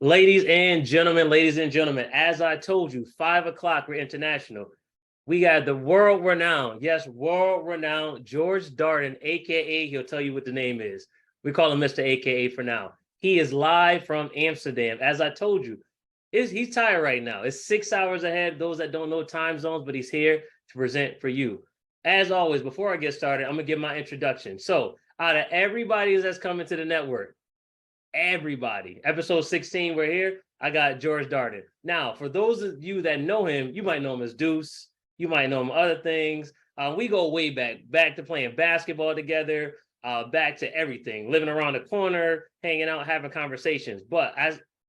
Ladies and gentlemen, as I told you, 5 o'clock, we're international. We got the world renowned, yes, world renowned George Darden, AKA, he'll tell you what the name is. We call him Mr. AKA for now. He is live from Amsterdam. As I told you, he's tired right now. It's 6 hours ahead, those that don't know time zones, but he's here to present for you. As always, before I get started, I'm going to give my introduction. So, out of everybody that's coming to the network, everybody. Episode 16, we're here. I got George Darden. Now, for those of you that know him, you might know him as Deuce. You might know him other things. We go way back to playing basketball together, back to everything, living around the corner, hanging out, having conversations. But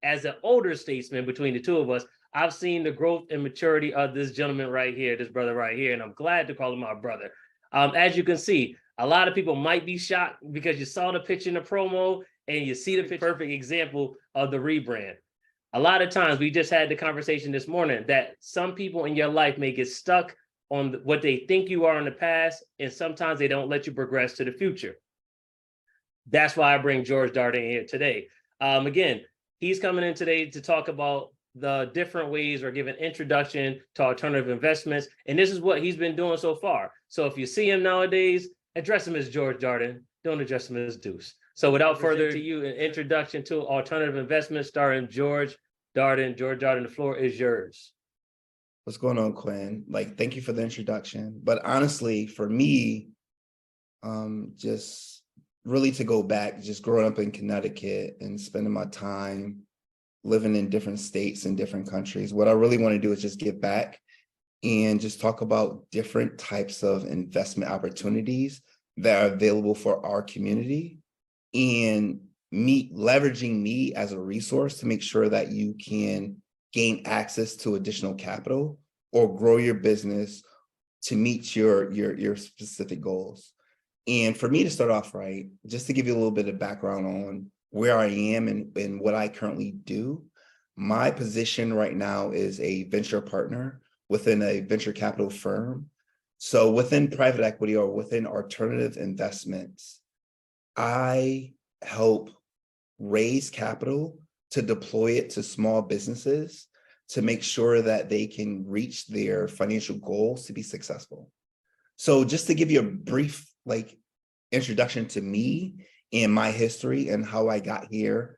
as an older statesman between the two of us, I've seen the growth and maturity of this gentleman right here, this brother right here, and I'm glad to call him my brother. As you can see, a lot of people might be shocked because you saw the picture in the promo and you see the perfect example of the rebrand. A lot of times, we just had the conversation this morning that some people in your life may get stuck on what they think you are in the past, and sometimes they don't let you progress to the future. That's why I bring George Darden here today. Again, he's coming in today to talk about the different ways or give an introduction to alternative investments. And this is what he's been doing so far. So if you see him nowadays, address him as George Darden. Don't address him as Deuce. So without further ado, an introduction to alternative investments starring George Darden. George Darden, the floor is yours. What's going on, Quinn? Thank you for the introduction. But honestly, for me, just really to go back, just growing up in Connecticut and spending my time living in different states and different countries, what I really want to do is just give back and just talk about different types of investment opportunities that are available for our community, and leveraging me as a resource to make sure that you can gain access to additional capital or grow your business to meet your specific goals. And for me to start off right, just to give you a little bit of background on where I am and what I currently do, my position right now is a venture partner within a venture capital firm. So within private equity or within alternative investments, I help raise capital to deploy it to small businesses to make sure that they can reach their financial goals to be successful. So just to give you a brief introduction to me and my history and how I got here,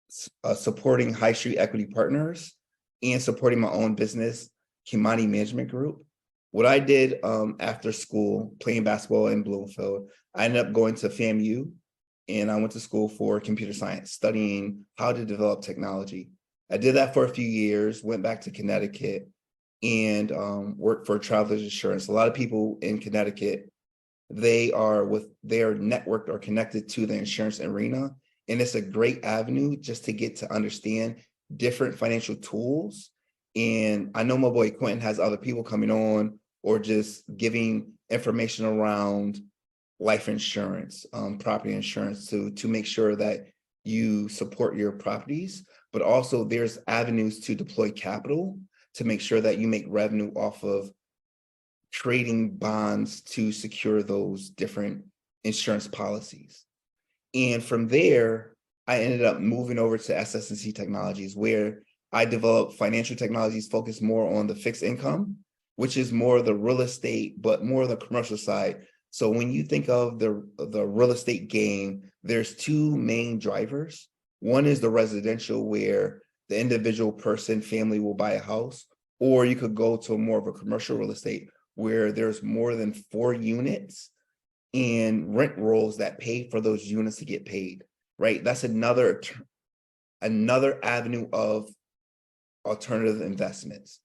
supporting High Street Equity Partners and supporting my own business, Kimani Management Group. What I did after school, playing basketball in Bloomfield, I ended up going to FAMU, and I went to school for computer science, studying how to develop technology. I did that for a few years, went back to Connecticut, and worked for Travelers Insurance. A lot of people in Connecticut, they are networked or connected to the insurance arena, and it's a great avenue just to get to understand different financial tools. And I know my boy Quentin has other people coming on or just giving information around life insurance, property insurance to make sure that you support your properties, but also there's avenues to deploy capital to make sure that you make revenue off of trading bonds to secure those different insurance policies. And from there, I ended up moving over to SS&C Technologies, where I developed financial technologies focused more on the fixed income, which is more the real estate, but more the commercial side. So when you think of the real estate game, there's two main drivers. One is the residential, where the individual person, family will buy a house, or you could go to more of a commercial real estate where there's more than 4 units and rent rolls that pay for those units to get paid, right? That's another avenue of alternative investments.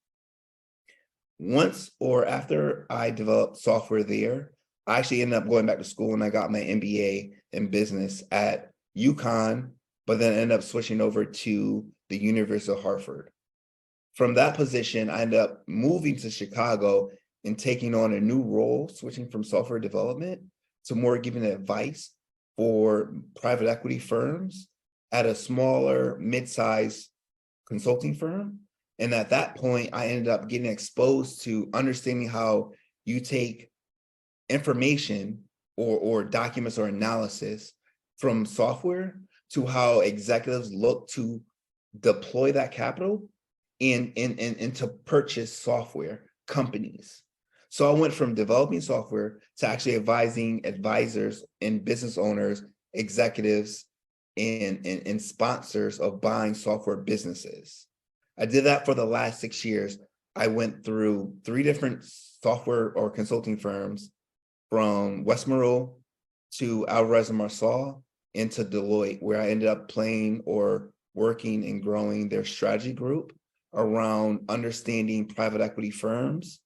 Once or after I developed software there, I actually ended up going back to school and I got my MBA in business at UConn, but then ended up switching over to the University of Hartford. From that position, I ended up moving to Chicago and taking on a new role, switching from software development to more giving advice for private equity firms at a smaller, mid-sized consulting firm. And at that point, I ended up getting exposed to understanding how you take information or documents or analysis from software to how executives look to deploy that capital and to purchase software companies. So I went from developing software to actually advising advisors and business owners, executives, and sponsors of buying software businesses. I did that for the last 6 years. I went through 3 different software or consulting firms, from West Monroe to Alvarez and Marsal into Deloitte, where I ended up playing or working and growing their strategy group around understanding private equity firms,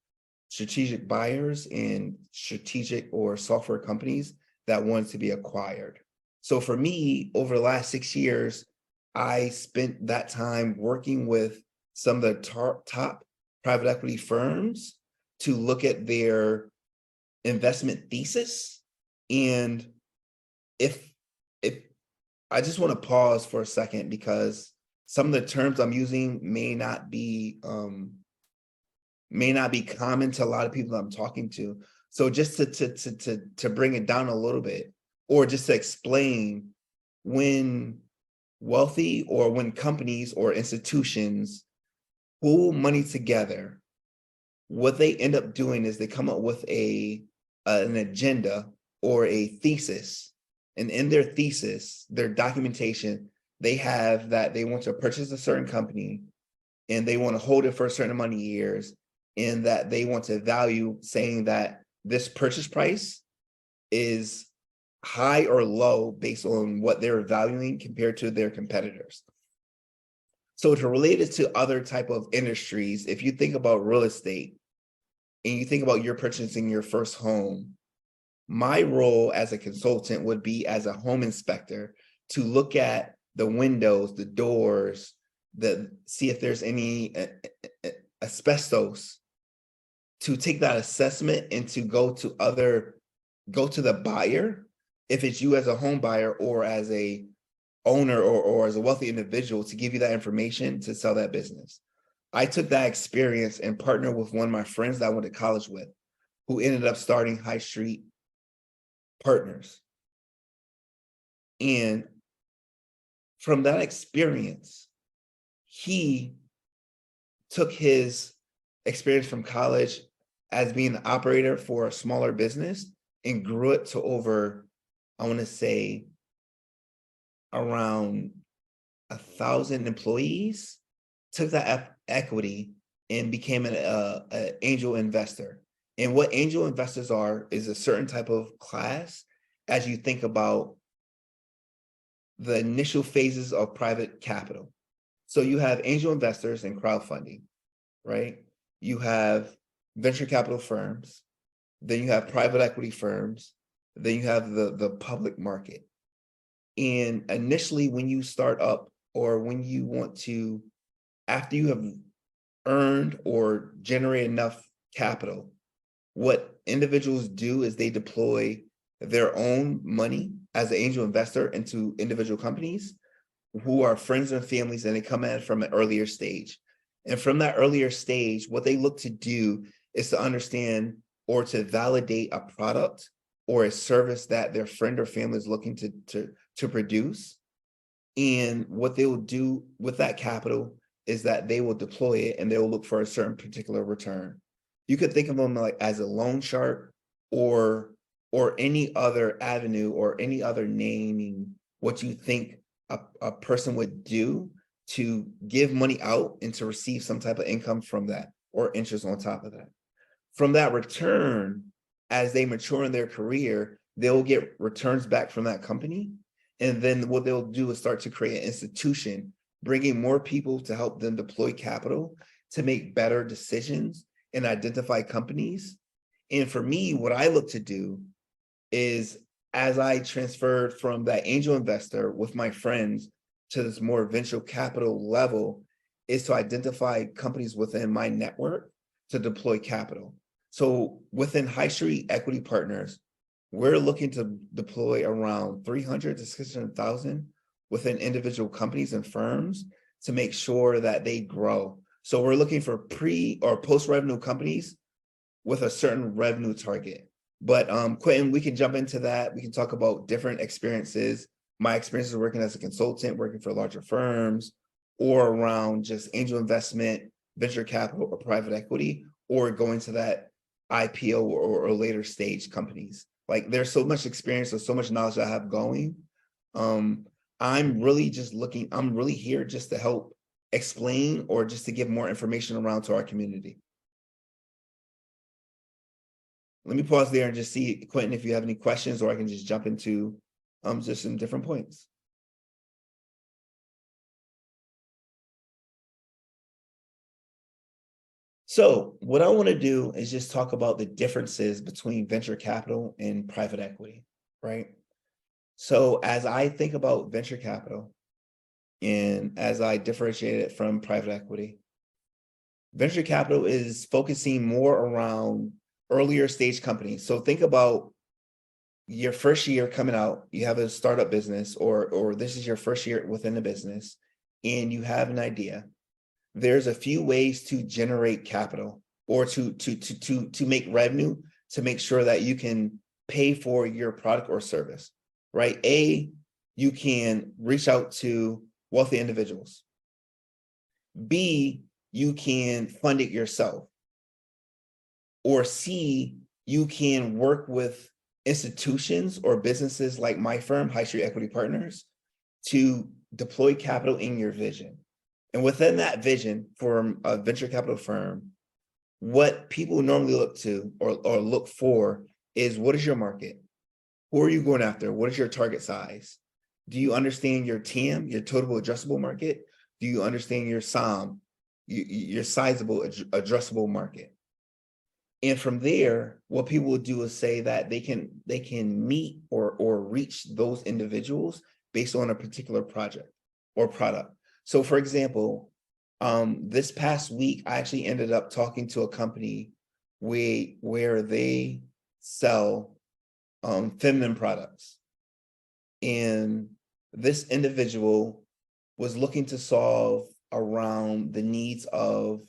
strategic buyers, and strategic or software companies that wanted to be acquired. So for me, over the last 6 years, I spent that time working with some of the top private equity firms to look at their investment thesis. And if I just want to pause for a second, because some of the terms I'm using may not be common to a lot of people I'm talking to. So just to bring it down a little bit, or just to explain, when wealthy or when companies or institutions pool money together, what they end up doing is they come up with an agenda or a thesis. And in their thesis, their documentation, they have that they want to purchase a certain company and they want to hold it for a certain amount of years, and that they want to value, saying that this purchase price is high or low based on what they're valuing compared to their competitors. So to relate it to other type of industries, if you think about real estate and you think about you're purchasing your first home, my role as a consultant would be as a home inspector to look at the windows, the doors, see if there's any asbestos, to take that assessment and to go to the buyer, if it's you as a home buyer or as a owner or as a wealthy individual, to give you that information to sell that business. I took that experience and partnered with one of my friends that I went to college with, who ended up starting High Street Partners. And from that experience, he took his experience from college as being an operator for a smaller business and grew it to over, I want to say, around 1,000 employees, took that equity and became an angel investor. And what angel investors are is a certain type of class as you think about the initial phases of private capital. So you have angel investors and crowdfunding, right? You have venture capital firms, then you have private equity firms, then you have the public market. And initially, when you start up, or when you want to, after you have earned or generate enough capital, what individuals do is they deploy their own money as an angel investor into individual companies who are friends and families, and they come in from an earlier stage. And from that earlier stage, what they look to do is to understand or to validate a product or a service that their friend or family is looking to produce. And what they will do with that capital is that they will deploy it and they will look for a certain particular return. You could think of them like as a loan shark or any other avenue or any other naming what you think a person would do to give money out and to receive some type of income from that, or interest on top of that. From that return, as they mature in their career, they'll get returns back from that company. And then what they'll do is start to create an institution, bringing more people to help them deploy capital to make better decisions and identify companies. And for me, what I look to do is, as I transferred from that angel investor with my friends to this more venture capital level, is to identify companies within my network to deploy capital. So within High Street Equity Partners, we're looking to deploy around 300 to 600,000 within individual companies and firms to make sure that they grow. So we're looking for pre or post-revenue companies with a certain revenue target. But Quentin, we can jump into that. We can talk about different experiences. My experiences working as a consultant, working for larger firms, or around just angel investment, venture capital, or private equity, or going to that IPO or later stage companies. Like there's so much experience, there's so much knowledge I have going. I'm really here just to help explain or just to give more information around to our community. Let me pause there and just see, Quentin, if you have any questions, or I can just jump into just some different points. So what I want to do is just talk about the differences between venture capital and private equity, right? So as I think about venture capital and as I differentiate it from private equity, venture capital is focusing more around earlier stage companies. So think about your first year coming out, you have a startup business, or this is your first year within the business, and you have an idea. There's a few ways to generate capital or to make revenue to make sure that you can pay for your product or service, right? A, you can reach out to wealthy individuals. B, you can fund it yourself. Or C, you can work with institutions or businesses like my firm, High Street Equity Partners, to deploy capital in your vision. And within that vision for a venture capital firm, what people normally look to or look for is, what is your market? Who are you going after? What is your target size? Do you understand your TAM, your total addressable market? Do you understand your SOM, your sizable addressable market? And from there, what people will do is say that they can meet or reach those individuals based on a particular project or product. So for example, this past week, I actually ended up talking to a company where they sell feminine products. And this individual was looking to solve around the needs of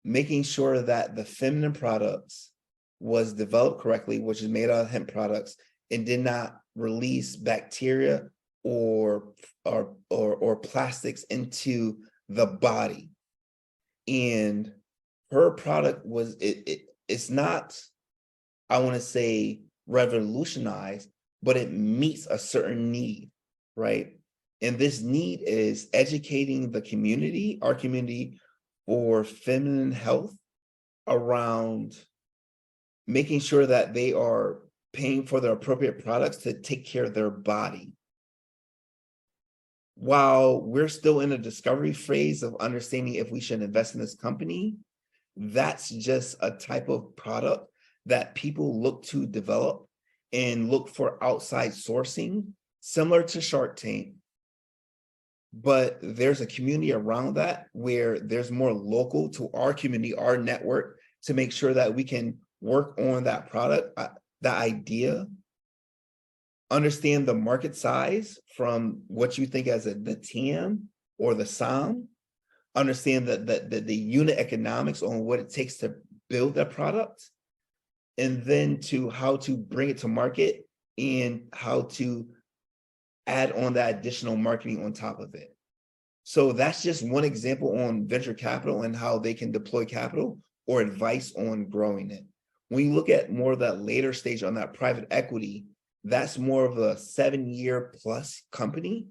making sure that the feminine products was developed correctly, which is made out of hemp products, and did not release bacteria or plastics into the body. And her product was, it's not, I want to say revolutionized, but it meets a certain need, right? And this need is educating the community, our community, for feminine health around making sure that they are paying for the appropriate products to take care of their body. While we're still in a discovery phase of understanding if we should invest in this company, that's just a type of product that people look to develop and look for outside sourcing, similar to Shark Tank. But there's a community around that where there's more local to our community, our network, to make sure that we can work on that product, that idea, understand the market size from what you think as the TAM or the SOM, understand the unit economics on what it takes to build that product, and then to how to bring it to market and how to add on that additional marketing on top of it. So that's just one example on venture capital and how they can deploy capital or advice on growing it. When you look at more of that later stage on that private equity, that's more of a 7-year plus company.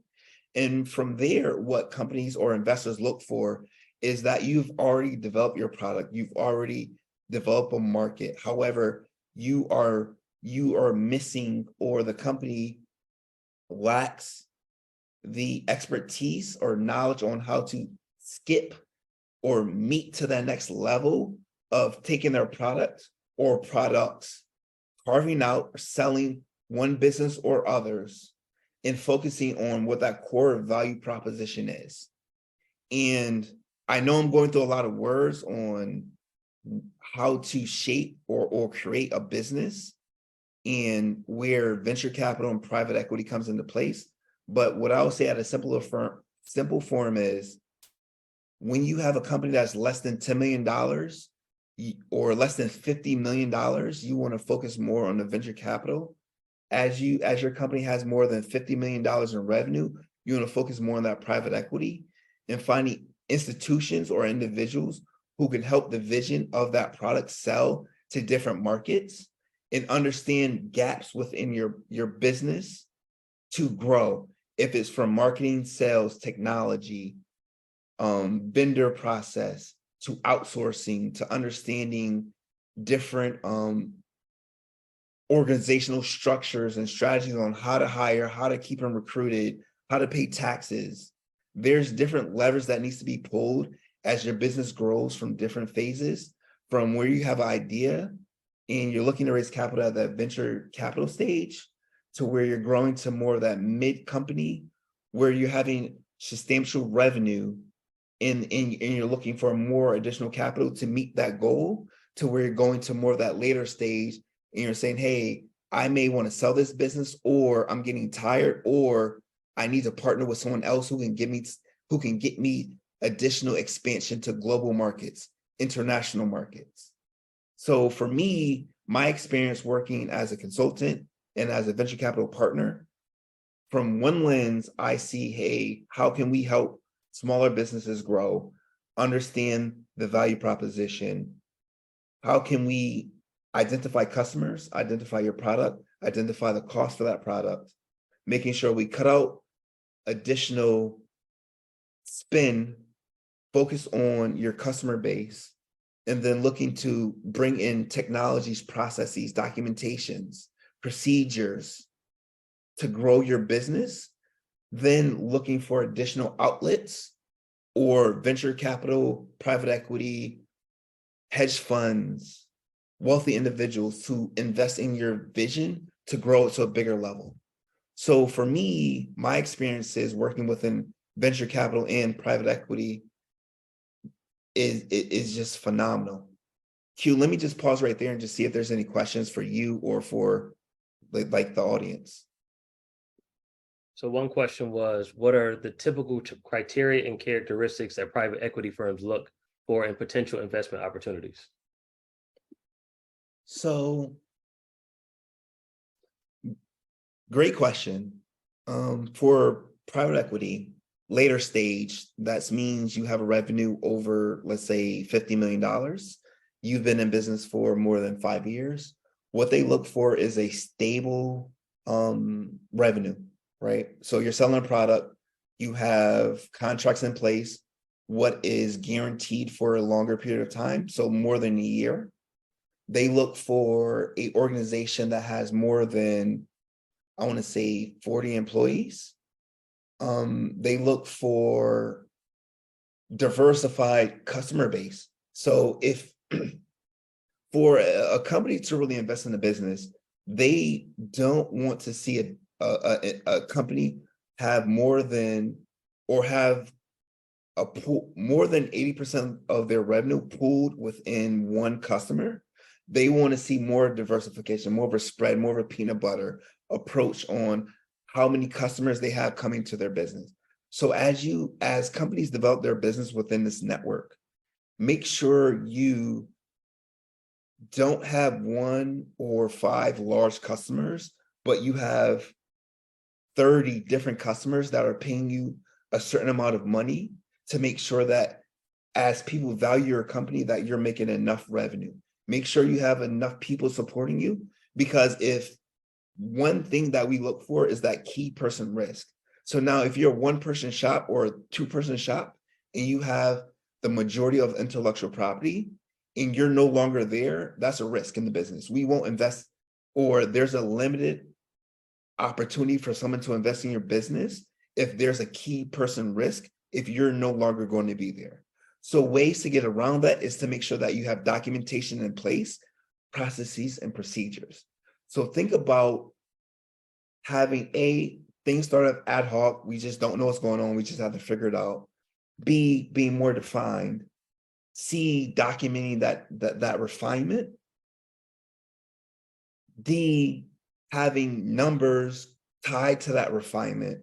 And from there, what companies or investors look for is that you've already developed your product, you've already developed a market. However, you are missing, or the company lacks the expertise or knowledge on how to skip or meet to that next level of taking their product or products, carving out or selling one business or others, and focusing on what that core value proposition is. And I know I'm going through a lot of words on how to shape or create a business and where venture capital and private equity comes into place. But what I would say at a simple form is, when you have a company that's less than $10 million or less than $50 million, you want to focus more on the venture capital. As your company has more than $50 million in revenue, you want to focus more on that private equity and finding institutions or individuals who can help the vision of that product sell to different markets and understand gaps within your business to grow. If it's from marketing, sales, technology, vendor process, to outsourcing, to understanding different organizational structures and strategies on how to hire, how to keep them recruited, how to pay taxes. There's different levers that needs to be pulled as your business grows from different phases, from where you have an idea and you're looking to raise capital at that venture capital stage to where you're growing to more of that mid company, where you're having substantial revenue and you're looking for more additional capital to meet that goal, to where you're going to more of that later stage and you're saying, hey, I may want to sell this business, or I'm getting tired, or I need to partner with someone else who can get me additional expansion to global markets, international markets. So for me, my experience working as a consultant and as a venture capital partner, from one lens, I see, hey, how can we help smaller businesses grow, understand the value proposition? How can we identify customers, identify your product, identify the cost for that product, making sure we cut out additional spend, focus on your customer base, and then looking to bring in technologies, processes, documentations, procedures to grow your business, then looking for additional outlets or venture capital, private equity, hedge funds, wealthy individuals to invest in your vision to grow it to a bigger level. So for me, my experiences working within venture capital and private equity is just phenomenal. Q, let me just pause right there and just see if there's any questions for you or for like the audience. So one question was, what are the typical criteria and characteristics that private equity firms look for in potential investment opportunities? So, great question. For private equity, later stage, that means you have a revenue over, let's say, $50 million. You've been in business for more than 5 years. What they look for is a stable revenue, right? So you're selling a product, you have contracts in place, what is guaranteed for a longer period of time, so more than a year. They look for an organization that has more than, I want to say, 40 employees. They look for diversified customer base. So if for a company to really invest in a business, they don't want to see a company have more than, or have a pool, more than 80% of their revenue pooled within one customer. They want to see more diversification, more of a spread, more of a peanut butter approach on how many customers they have coming to their business. So as companies develop their business within this network, make sure you don't have 1 or 5 large customers, but you have 30 different customers that are paying you a certain amount of money to make sure that as people value your company, that you're making enough revenue. Make sure you have enough people supporting you, because if one thing that we look for is that key person risk. So now if you're a 1-person shop or a 2-person shop and you have the majority of intellectual property and you're no longer there, that's a risk in the business. We won't invest, or there's a limited opportunity for someone to invest in your business if there's a key person risk, if you're no longer going to be there. So ways to get around that is to make sure that you have documentation in place, processes, and procedures. So think about having A, things start up ad hoc. We just don't know what's going on. We just have to figure it out. B, being more defined. C, documenting that refinement. D, having numbers tied to that refinement.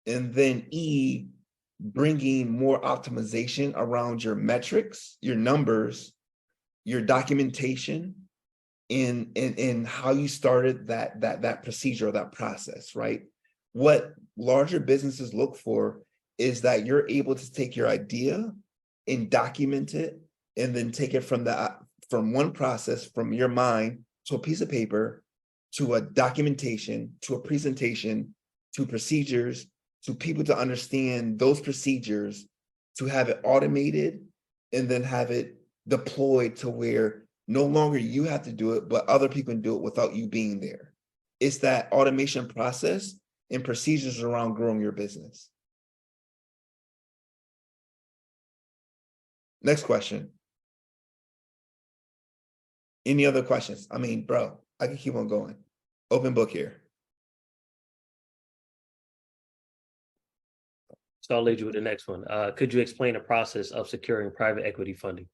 And then E, bringing more optimization around your metrics, your numbers, your documentation, in how you started that procedure or that process, right? What larger businesses look for is that you're able to take your idea and document it, and then take it from one process, from your mind to a piece of paper, to a documentation, to a presentation, to procedures, to people to understand those procedures, to have it automated, and then have it deployed to where no longer you have to do it, but other people can do it without you being there. It's that automation process and procedures around growing your business. Next question. Any other questions? I mean, bro, I can keep on going. Open book here. So I'll lead you with the next one. Could you explain the process of securing private equity funding?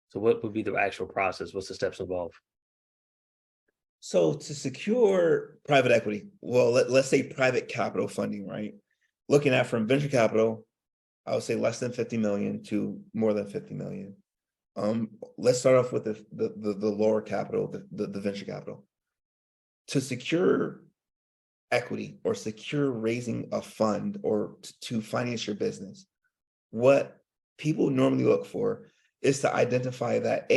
So what would be the actual process? What's the steps involved? So to secure private equity, well, let's say private capital funding, right? Looking at from venture capital, I would say less than 50 million to more than 50 million. Let's start off with the lower capital, the venture capital. To secure equity or secure raising a fund or to finance your business, what people normally look for is to identify that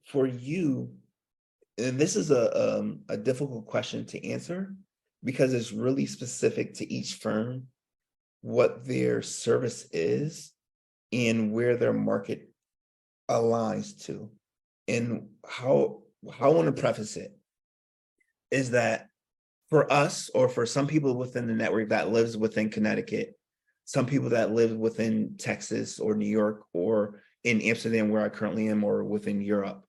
for you, and this is a difficult question to answer because it's really specific to each firm, what their service is and where their market aligns to. And how I want to preface it is that for us, or for some people within the network that lives within Connecticut, some people that live within Texas or New York or in Amsterdam, where I currently am, or within Europe,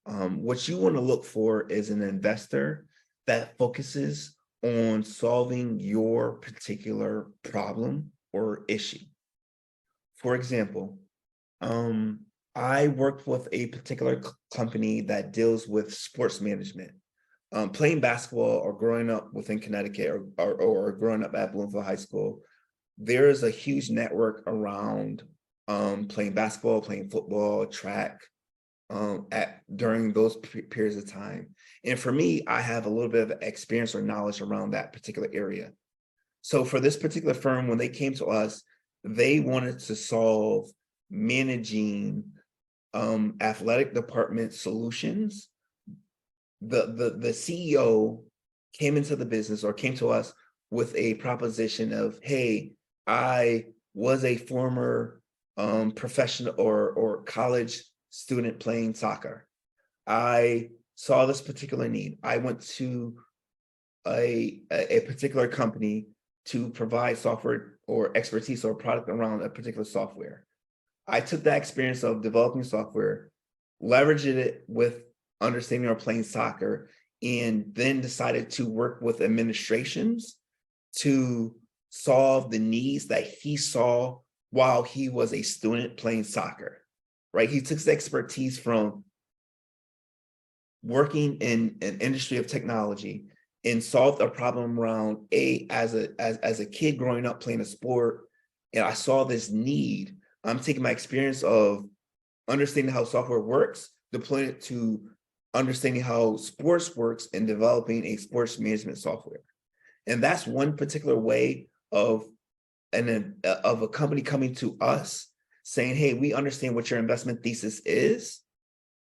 what you want to look for is an investor that focuses on solving your particular problem or issue. For example, I worked with a particular company that deals with sports management. Playing basketball or growing up within Connecticut or growing up at Bloomfield High School, there is a huge network around playing basketball, playing football, track, during those periods of time. And for me, I have a little bit of experience or knowledge around that particular area. So for this particular firm, when they came to us, they wanted to solve managing athletic department solutions. The CEO came into the business or came to us with a proposition of, hey, I was a former professional or college student playing soccer. I saw this particular need. I went to a particular company to provide software or expertise or product around a particular software. I took that experience of developing software, leveraged it with understanding or playing soccer, and then decided to work with administrations to solve the needs that he saw while he was a student playing soccer, right? He took his expertise from working in an industry of technology and solved a problem around as a kid growing up playing a sport, and I saw this need. I'm taking my experience of understanding how software works, deploying it to understanding how sports works, and developing a sports management software. And that's one particular way of a company coming to us saying, hey, we understand what your investment thesis is,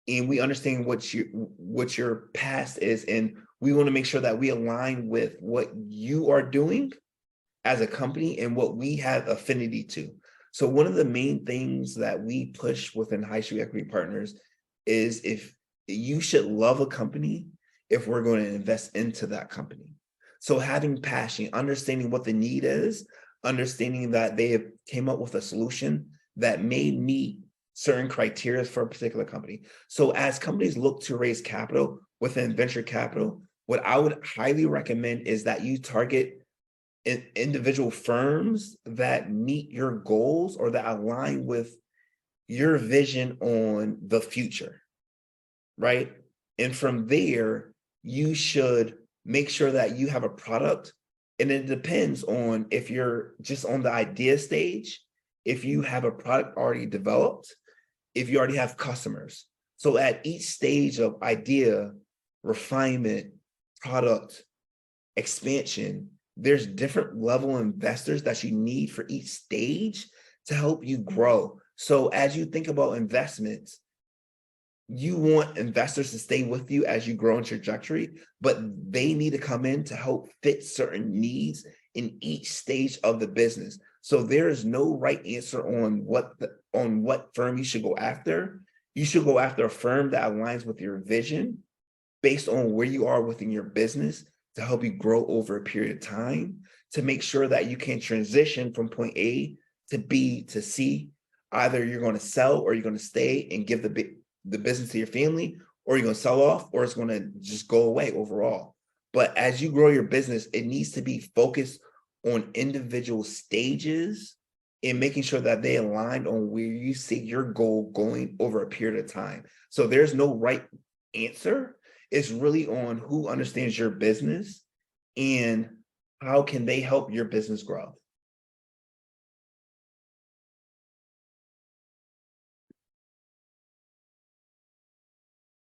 and we understand what your past is, and we want to make sure that we align with what you are doing as a company and what we have affinity to. So one of the main things that we push within High Street Equity Partners is, if you should love a company if we're going to invest into that company. So having passion, understanding what the need is, understanding that they have came up with a solution that may meet certain criteria for a particular company. So as companies look to raise capital within venture capital, what I would highly recommend is that you target individual firms that meet your goals or that align with your vision on the future, right? And from there, you should make sure that you have a product. And it depends on if you're just on the idea stage, if you have a product already developed, if you already have customers. So at each stage of idea, refinement, product expansion, there's different level investors that you need for each stage to help you grow. So as you think about investments, you want investors to stay with you as you grow in trajectory, but they need to come in to help fit certain needs in each stage of the business. So there is no right answer on what firm you should go after. You should go after a firm that aligns with your vision based on where you are within your business to help you grow over a period of time, to make sure that you can transition from point A to B to C. Either you're going to sell or you're going to stay and give the business to your family, or you're going to sell off, or it's going to just go away overall. But as you grow your business, it needs to be focused on individual stages and making sure that they align on where you see your goal going over a period of time. So there's no right answer. It's really on who understands your business and how can they help your business grow.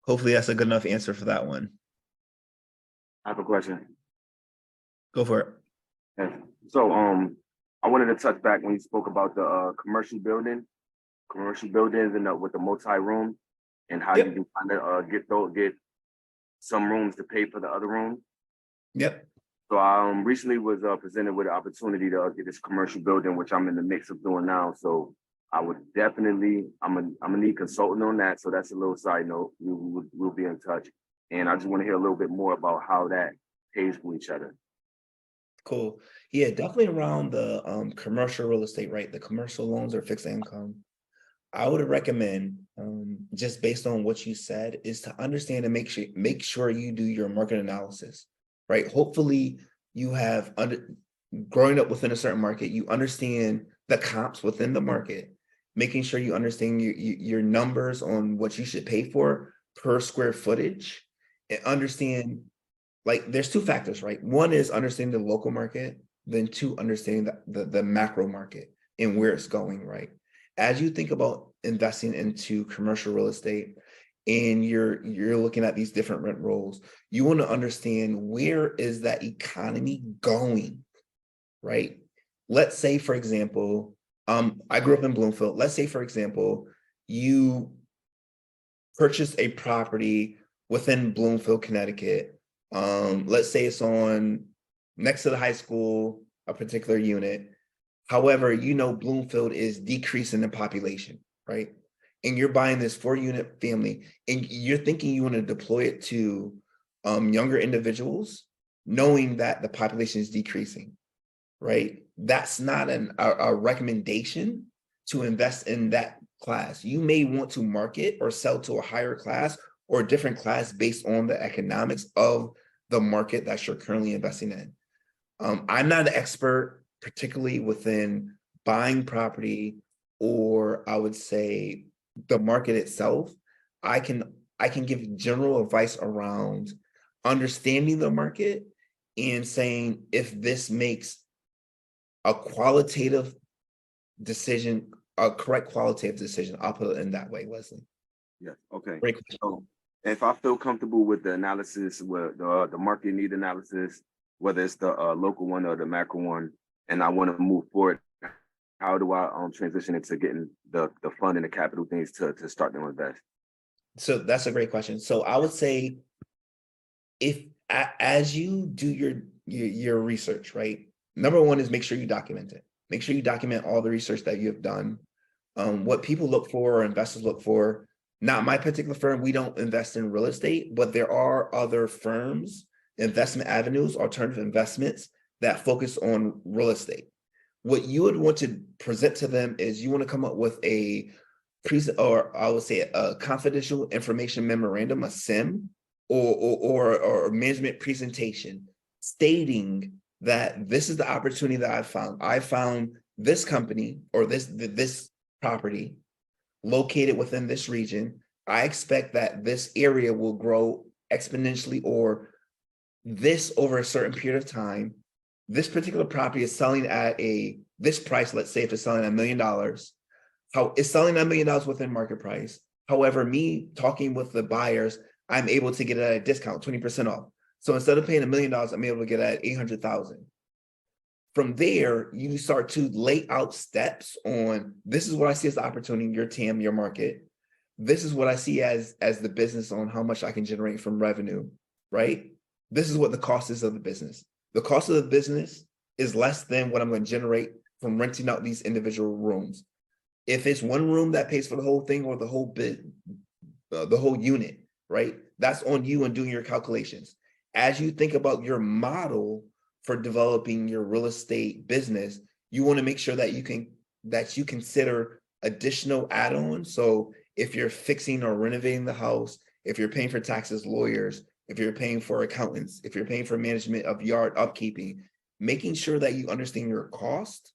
Hopefully that's a good enough answer for that one. I have a question. Go for it. Yeah. So I wanted to touch back when you spoke about the commercial buildings and with the multi-room and how Yep. you can kind of get some rooms to pay for the other rooms. Yep. So I recently was presented with an opportunity to get this commercial building, which I'm in the mix of doing now. So I would definitely, I'm gonna need consulting on that. So that's a little side note. We'll be in touch. And I just want to hear a little bit more about how that pays for each other. Cool. Yeah, definitely around the commercial real estate, right? The commercial loans or fixed income. I would recommend, just based on what you said, is to understand and make sure you do your market analysis, right? Hopefully you have growing up within a certain market, you understand the comps within the market, making sure you understand your numbers on what you should pay for per square footage, and understand, like, there's two factors, right? One is understanding the local market, then two, understanding the macro market and where it's going, right? As you think about investing into commercial real estate and you're looking at these different rent rolls, you want to understand where is that economy going, right? Let's say, for example, I grew up in Bloomfield. Let's say, for example, you purchase a property within Bloomfield, Connecticut. Let's say it's on next to the high school, a particular unit. However, you know Bloomfield is decreasing in population, right? And you're buying this 4-unit family, and you're thinking you want to deploy it to younger individuals, knowing that the population is decreasing, right? That's not a recommendation to invest in that class. You may want to market or sell to a higher class or a different class based on the economics of the market that you're currently investing in. I'm not an expert, particularly within buying property, or I would say the market itself. I can give general advice around understanding the market and saying if this makes a qualitative decision, a correct qualitative decision. I'll put it in that way, Leslie. Yeah. Okay. Great question. So if I feel comfortable with the analysis, with the market need analysis, whether it's the local one or the macro one, and I want to move forward, how do I transition into getting the fund and the capital things to start to invest? So that's a great question. So I would say, as you do your research, right? Number one is make sure you document it. Make sure you document all the research that you have done. What people look for or investors look for. Not my particular firm, we don't invest in real estate, but there are other firms, investment avenues, alternative investments that focus on real estate. What you would want to present to them is you want to come up with a confidential information memorandum, a SIM, or a management presentation stating that this is the opportunity that I found. I found this company or this property located within this region. I expect that this area will grow exponentially or this over a certain period of time. This particular property is selling at this price. Let's say if it's selling at $1 million, how it's selling at $1 million within market price. However, me talking with the buyers, I'm able to get it at a discount, 20% off. So instead of paying $1 million, I'm able to get at 800,000. From there, you start to lay out steps on, this is what I see as the opportunity, your TAM, your market. This is what I see as the business on how much I can generate from revenue, right? This is what the cost is of the business. The cost of the business is less than what I'm going to generate from renting out these individual rooms. If it's one room that pays for the whole thing or the whole the whole unit, right? That's on you and doing your calculations. As you think about your model for developing your real estate business, you want to make sure that you consider additional add-ons. So if you're fixing or renovating the house, if you're paying for taxes, lawyers, if you're paying for accountants, if you're paying for management of yard upkeeping, making sure that you understand your cost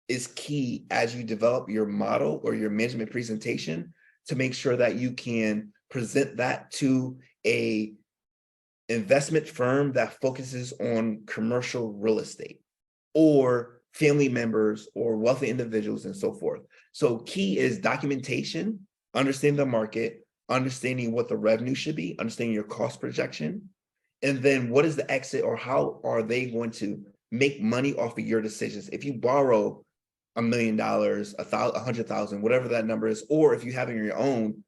is key as you develop your model or your management presentation to make sure that you can present that to a investment firm that focuses on commercial real estate or family members or wealthy individuals and so forth. So key is documentation, understanding the market, understanding what the revenue should be, understanding your cost projection, and then what is the exit or how are they going to make money off of your decisions. If you borrow $1 million, 100,000, whatever that number is, or if you have it on your own,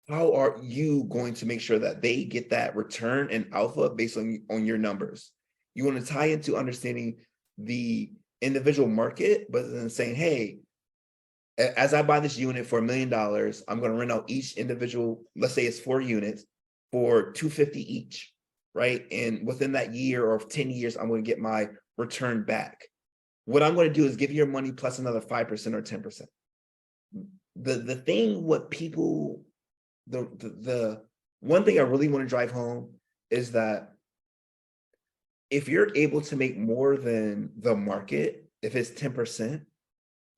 how are you going to make sure that they get that return and alpha based on your numbers? You want to tie into understanding the individual market, but then saying, hey, as I buy this unit for $1 million, I'm going to rent out each individual, let's say it's 4 units for $250 each, right? And within that year or 10 years, I'm going to get my return back. What I'm going to do is give you your money plus another 5% or 10%. The thing, what people, the one thing I really want to drive home is that if you're able to make more than the market, if it's 10%,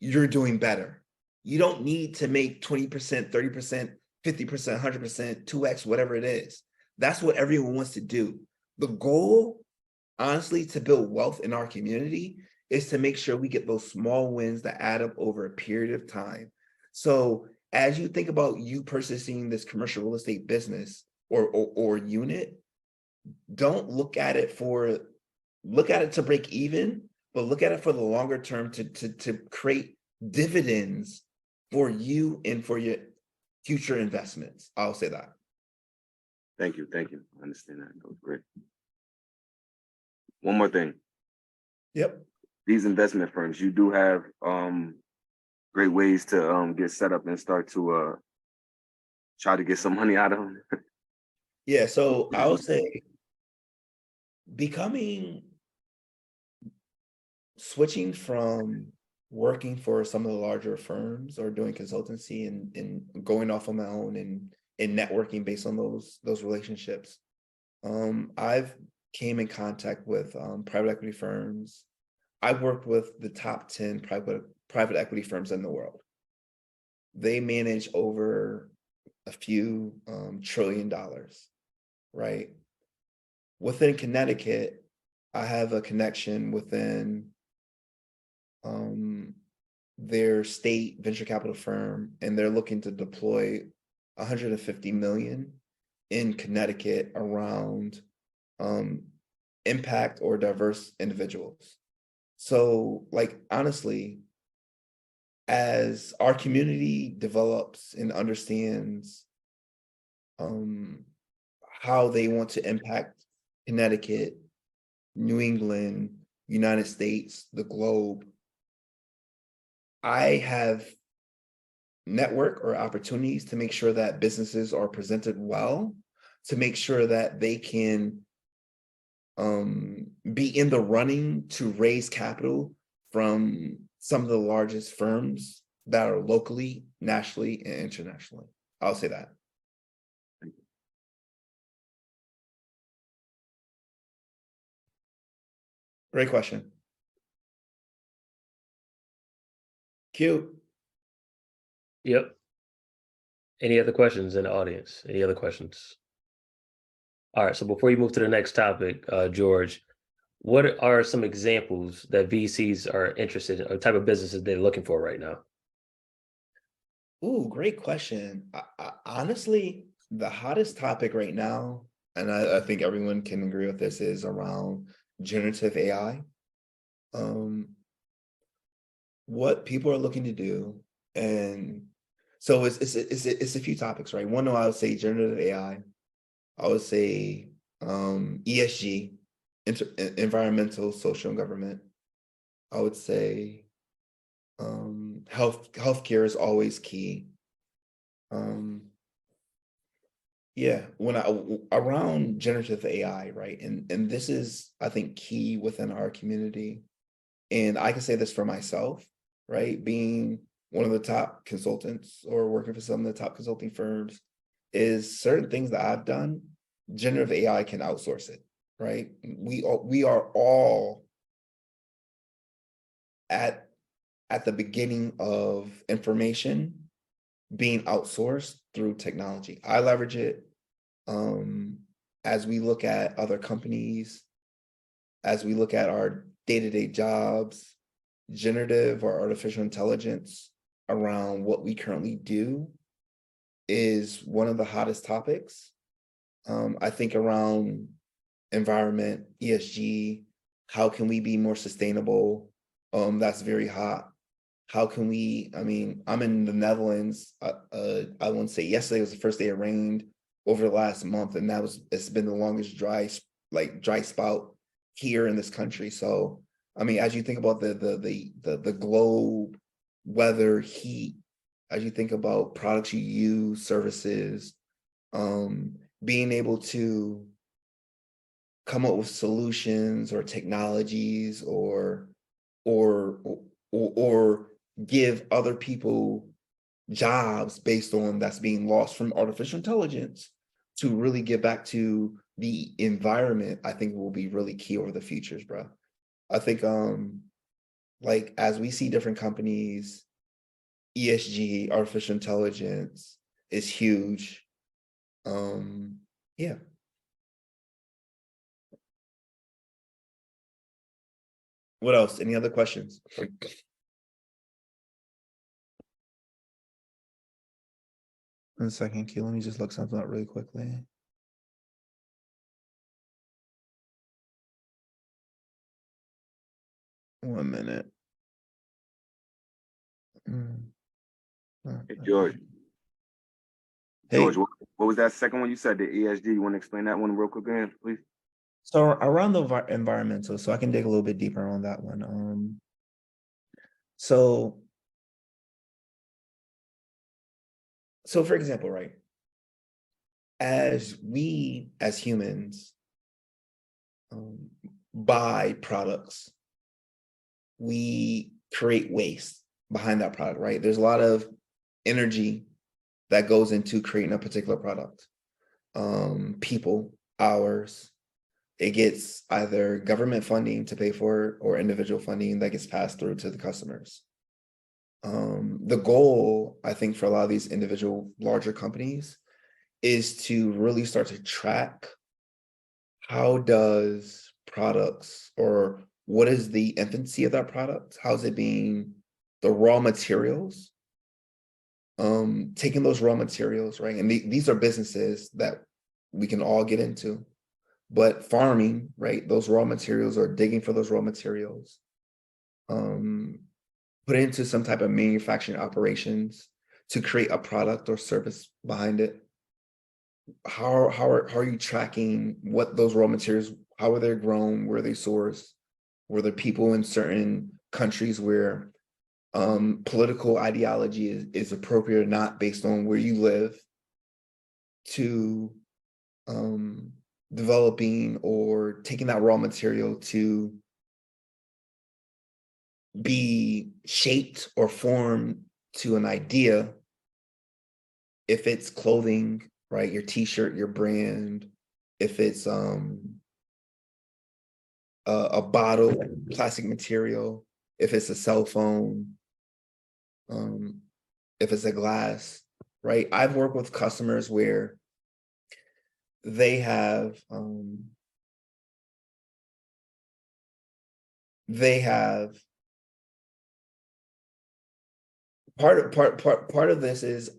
you're doing better. You don't need to make 20%, 30%, 50%, 100%, 2x, whatever it is. That's what everyone wants to do. The goal, honestly, to build wealth in our community is to make sure we get those small wins that add up over a period of time. So as you think about you purchasing this commercial real estate business or unit, don't look at it to break even, but look at it for the longer term to create dividends for you and for your future investments. I'll say that. Thank you. I understand that. That was great. One more thing. Yep. These investment firms, you do have great ways to get set up and start to try to get some money out of them. Yeah, so I would say switching from working for some of the larger firms or doing consultancy and going off on my own and networking based on those relationships. I've came in contact with private equity firms. I've worked with the top 10 private equity firms in the world. They manage over a few $1 trillion, right? Within Connecticut, I have a connection within their state venture capital firm, and they're looking to deploy $150 million in Connecticut around impact or diverse individuals. So, like, honestly, as our community develops and understands how they want to impact Connecticut, New England, United States, the globe, I have network or opportunities to make sure that businesses are presented well, to make sure that they can be in the running to raise capital from some of the largest firms that are locally, nationally, and internationally. I'll say that. Great question. Q. Yep. Any other questions in the audience? Any other questions? All right, so before you move to the next topic, George, what are some examples that VCs are interested in, or type of businesses they're looking for right now? Ooh, great question. Honestly, the hottest topic right now, and I think everyone can agree with this, is around generative AI. What people are looking to do, and so it's a few topics, right? One, I would say generative AI. I would say ESG, environmental, social, and government. I would say healthcare is always key. Yeah, around generative AI, right? And this is, I think, key within our community. And I can say this for myself, right? Being one of the top consultants or working for some of the top consulting firms, is certain things that I've done, generative AI can outsource it, right? We are all at the beginning of information being outsourced through technology. I leverage it as we look at other companies, as we look at our day-to-day jobs. Generative or artificial intelligence around what we currently do is one of the hottest topics. I think around environment, ESG, how can we be more sustainable? That's very hot. How can we, I mean, I'm in the Netherlands. I won't say yesterday was the first day it rained over the last month, and it's been the longest dry spout here in this country. So, I mean, as you think about the globe, weather, heat, as you think about products you use, services, being able to come up with solutions or technologies or give other people jobs based on that's being lost from artificial intelligence to really get back to the environment, I think will be really key over the futures, bro. I think like as we see different companies, ESG, artificial intelligence is huge. Yeah. What else? Any other questions? 1 second, Q. Let me just look something up really quickly. One minute. Hey, George. Hey. George, what was that second one you said, the ESG? You want to explain that one real quick again, please? So around the environmental, so I can dig a little bit deeper on that one. So for example, right, as we as humans buy products, we create waste behind that product, right? There's a lot of energy that goes into creating a particular product. People, hours, it gets either government funding to pay for it or individual funding that gets passed through to the customers. The goal, I think, for a lot of these individual larger companies is to really start to track how does products, or what is the infancy of that product? How's it being, the raw materials, taking those raw materials, right? And these are businesses that we can all get into, but farming, right? Those raw materials, or digging for those raw materials, put into some type of manufacturing operations to create a product or service behind it. How are you tracking what those raw materials, how are they grown, where are they sourced? Were there people in certain countries where political ideology is appropriate or not based on where you live, to developing or taking that raw material to be shaped or formed to an idea. If it's clothing, right, your t-shirt, your brand, if it's a bottle, plastic material, if it's a cell phone, if it's a glass, right? I've worked with customers where they have part of this is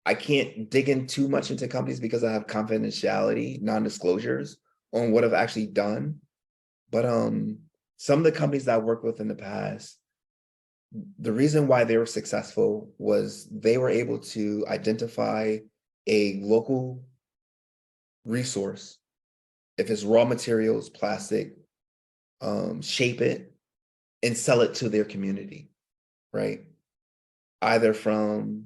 I can't dig in too much into companies because I have confidentiality, non-disclosures on what I've actually done. But some of the companies that I worked with in the past, the reason why they were successful was they were able to identify a local resource. If it's raw materials, plastic, shape it and sell it to their community, right? Either from,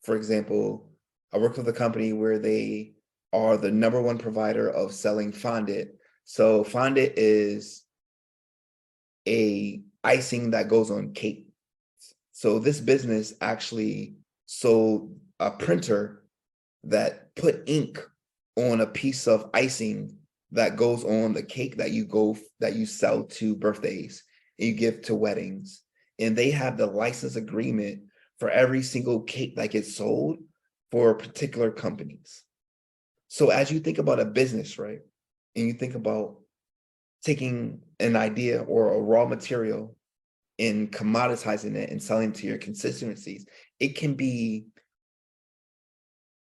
for example, I work with a company where they are the #1 provider of selling fondant. So fondant is a icing that goes on cake. So this business actually sold a printer that put ink on a piece of icing that goes on the cake that you sell to birthdays and you give to weddings. And they have the license agreement for every single cake that gets sold for particular companies. So as you think about a business, right, and you think about taking an idea or a raw material and commoditizing it and selling to your constituencies, it can be,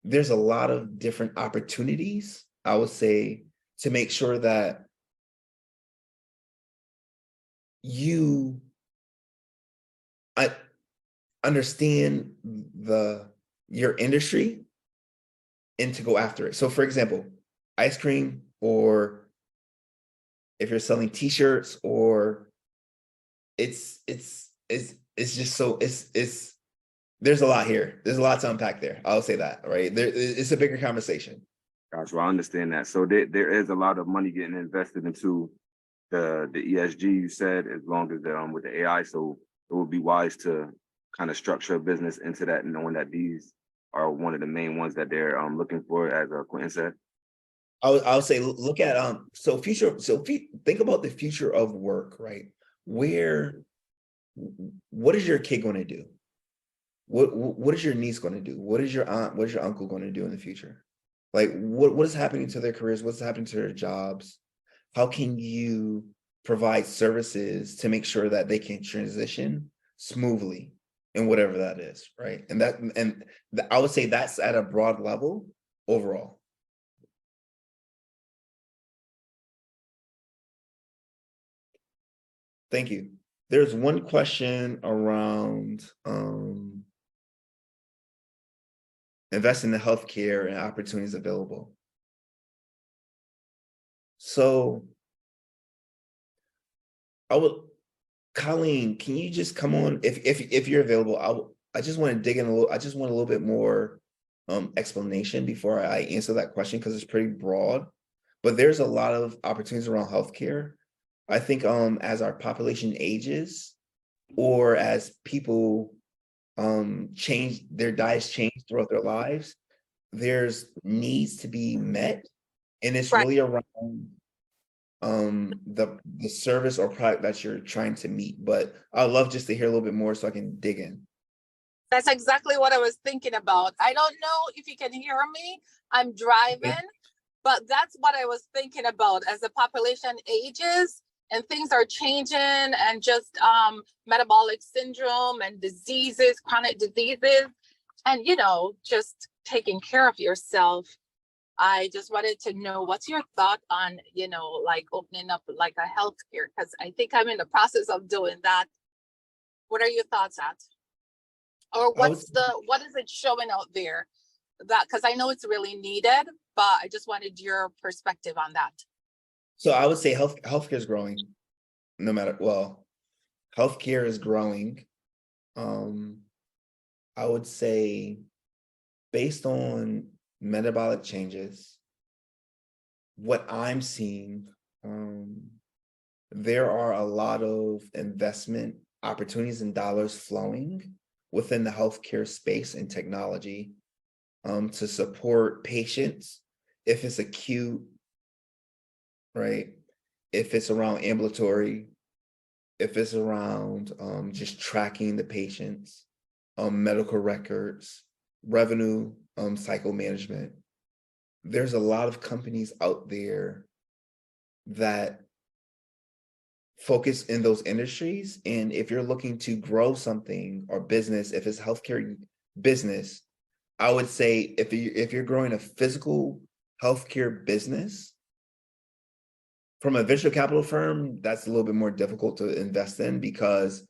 there's a lot of different opportunities, I would say, to make sure that you understand your industry and to go after it. So for example, ice cream, or if you're selling t-shirts, or it's just so it's there's a lot here. There's a lot to unpack there. I'll say that, right? It's a bigger conversation. Gotcha, I understand that. So there is a lot of money getting invested into the ESG, you said, as long as with the AI. So it would be wise to kind of structure a business into that, knowing that these are one of the main ones that they're looking for, as Quentin said. I'll say, look at think about the future of work, right? What is your kid going to do? What is your niece going to do? What is your aunt, what is your uncle going to do in the future? Like what is happening to their careers? What's happening to their jobs? How can you provide services to make sure that they can transition smoothly in whatever that is, right? And I would say that's at a broad level overall. Thank you. There's one question around investing in healthcare and opportunities available. So Colleen, can you just come on if you're available? I just want to dig in a little. I just want a little bit more explanation before I answer that question, because it's pretty broad. But there's a lot of opportunities around healthcare. I think as our population ages, or as people change, their diets change throughout their lives, there's needs to be met, and it's really around the service or product that you're trying to meet. But I'd love just to hear a little bit more so I can dig in. That's exactly what I was thinking about. I don't know if you can hear me. I'm driving, but that's what I was thinking about. As the population ages and things are changing, and just metabolic syndrome and diseases, chronic diseases, and, you know, just taking care of yourself. I just wanted to know, what's your thought on, you know, like opening up like a healthcare? Because I think I'm in the process of doing that. What are your thoughts on? Or what is it showing out there? That, because I know it's really needed, but I just wanted your perspective on that. So I would say healthcare is growing, healthcare is growing. I would say, based on metabolic changes, what I'm seeing, there are a lot of investment opportunities and dollars flowing within the healthcare space and technology to support patients, if it's acute, right? If it's around ambulatory, if it's around just tracking the patients, medical records, revenue cycle management. There's a lot of companies out there that focus in those industries. And if you're looking to grow something or business, if it's healthcare business, I would say if you're growing a physical healthcare business from a venture capital firm, that's a little bit more difficult to invest in because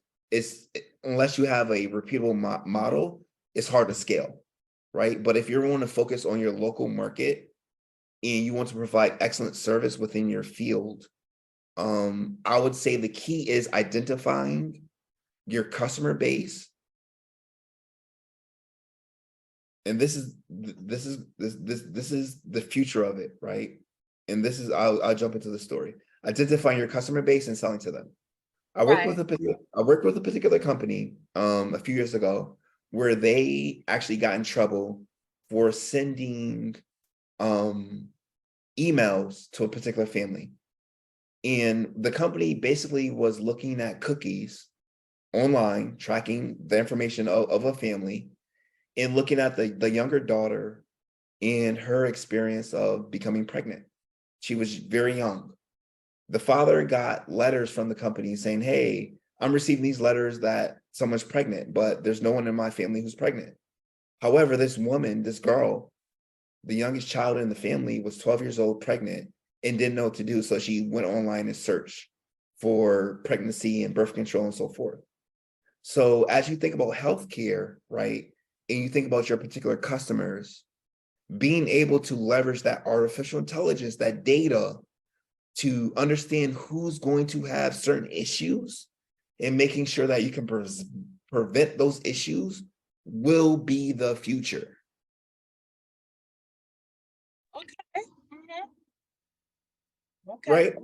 unless you have a repeatable model, it's hard to scale, right? But if you want to focus on your local market and you want to provide excellent service within your field, I would say the key is identifying your customer base. And this is the future of it, right? And this is I'll jump into the story. Identifying your customer base and selling to them. I worked with a particular company a few years ago where they actually got in trouble for sending emails to a particular family. And the company basically was looking at cookies online, tracking the information of a family, and looking at the younger daughter and her experience of becoming pregnant. She was very young. The father got letters from the company saying, hey, I'm receiving these letters that someone's pregnant, but there's no one in my family who's pregnant. However, this woman, this girl, the youngest child in the family, was 12 years old, pregnant, and didn't know what to do. So she went online and searched for pregnancy and birth control and so forth. So as you think about healthcare, right, and you think about your particular customers, being able to leverage that artificial intelligence, that data, to understand who's going to have certain issues and making sure that you can prevent those issues will be the future. Okay. Okay. Right?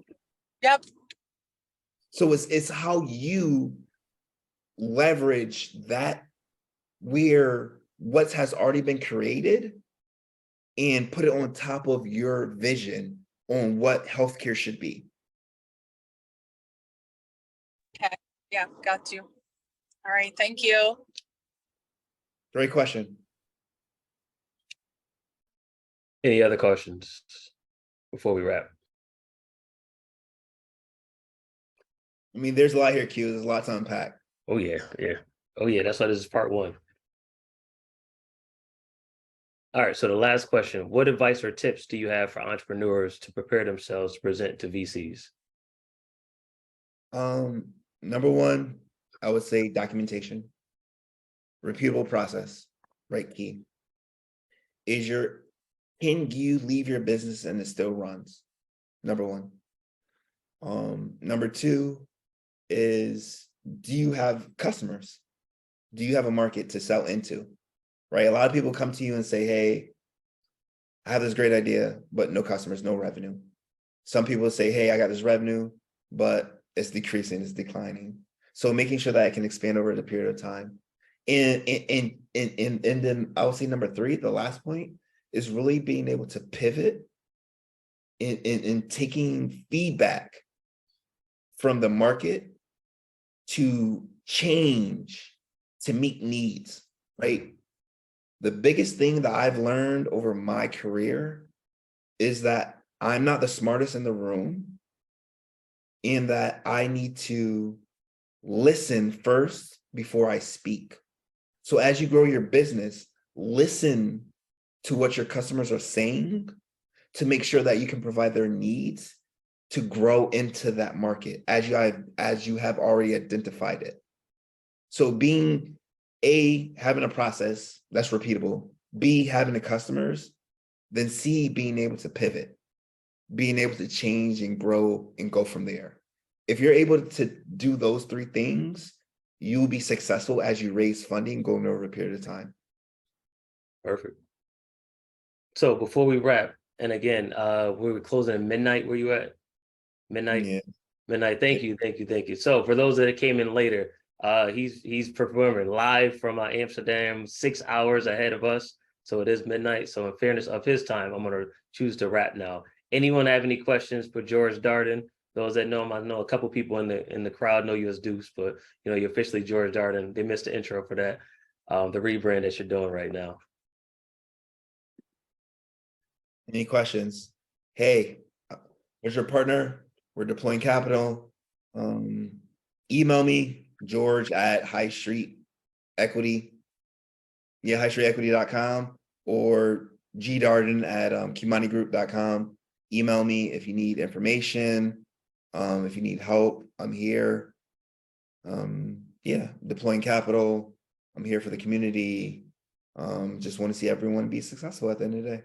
Yep. So it's how you leverage that where what has already been created and put it on top of your vision on what healthcare should be. Okay. Yeah, got you. All right. Thank you. Great question. Any other questions before we wrap? I mean, there's a lot here, Q. There's a lot to unpack. Oh yeah, yeah. Oh yeah, that's why this is part one. All right, so the last question, what advice or tips do you have for entrepreneurs to prepare themselves to present to VCs? Number one, I would say documentation, repeatable process, right? Key. Can you leave your business and it still runs? Number one. Number two is, do you have customers? Do you have a market to sell into? Right? A lot of people come to you and say, hey, I have this great idea, but no customers, no revenue. Some people say, hey, I got this revenue, but it's decreasing, it's declining. So making sure that it can expand over the period of time. And then I would say number three, the last point, is really being able to pivot in taking feedback from the market to change to meet needs, right? The biggest thing that I've learned over my career is that I'm not the smartest in the room and that I need to listen first before I speak. So as you grow your business, listen to what your customers are saying to make sure that you can provide their needs to grow into that market as you have already identified it. So being having a process that's repeatable, B, having the customers, then C, being able to pivot, being able to change and grow and go from there. If you're able to do those three things, you'll be successful as you raise funding going over a period of time. Perfect. So before we wrap, and again, we were closing at midnight. Where you at? Midnight? Yeah. Midnight. Thank you. So for those that came in later, he's performing live from Amsterdam, 6 hours ahead of us. So it is midnight. So in fairness of his time, I'm going to choose to wrap now. Anyone have any questions for George Darden? Those that know him, I know a couple people in the crowd know you as Deuce, but you know, you're officially George Darden. They missed the intro for that. The rebrand that you're doing right now. Any questions? Hey, where's your partner? We're deploying capital. Email me, George at High Street Equity. yeah, highstreetequity.com or gdarden at QUENTINMCDOUGALD.com. Email me if you need information. If you need help, I'm here. Yeah, deploying capital. I'm here for the community. Just want to see everyone be successful at the end of the day.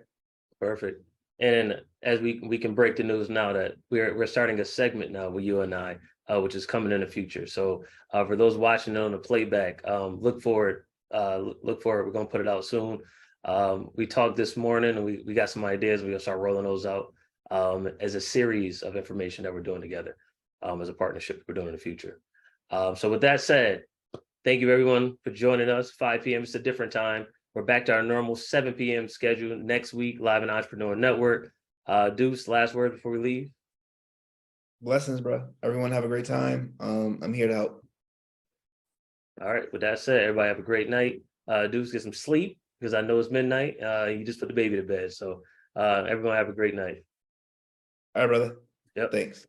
Perfect. And as we can break the news now that we're starting a segment now with you and I, which is coming in the future. So for those watching on the playback, look for it. We're gonna put it out soon. We talked this morning and we got some ideas. We're gonna start rolling those out as a series of information that we're doing together as a partnership we're doing in the future. So with that said, thank you everyone for joining us. 5 p.m. It's a different time. We're back to our normal 7 p.m. schedule next week, live in Entrepreneur Network. Deuce, last word before we leave. Blessings, bro. Everyone have a great time. I'm here to help. All right, with that said, everybody have a great night. Deuce, get some sleep because I know it's midnight. You just put the baby to bed. So everyone have a great night. All right, brother. Yep. Thanks.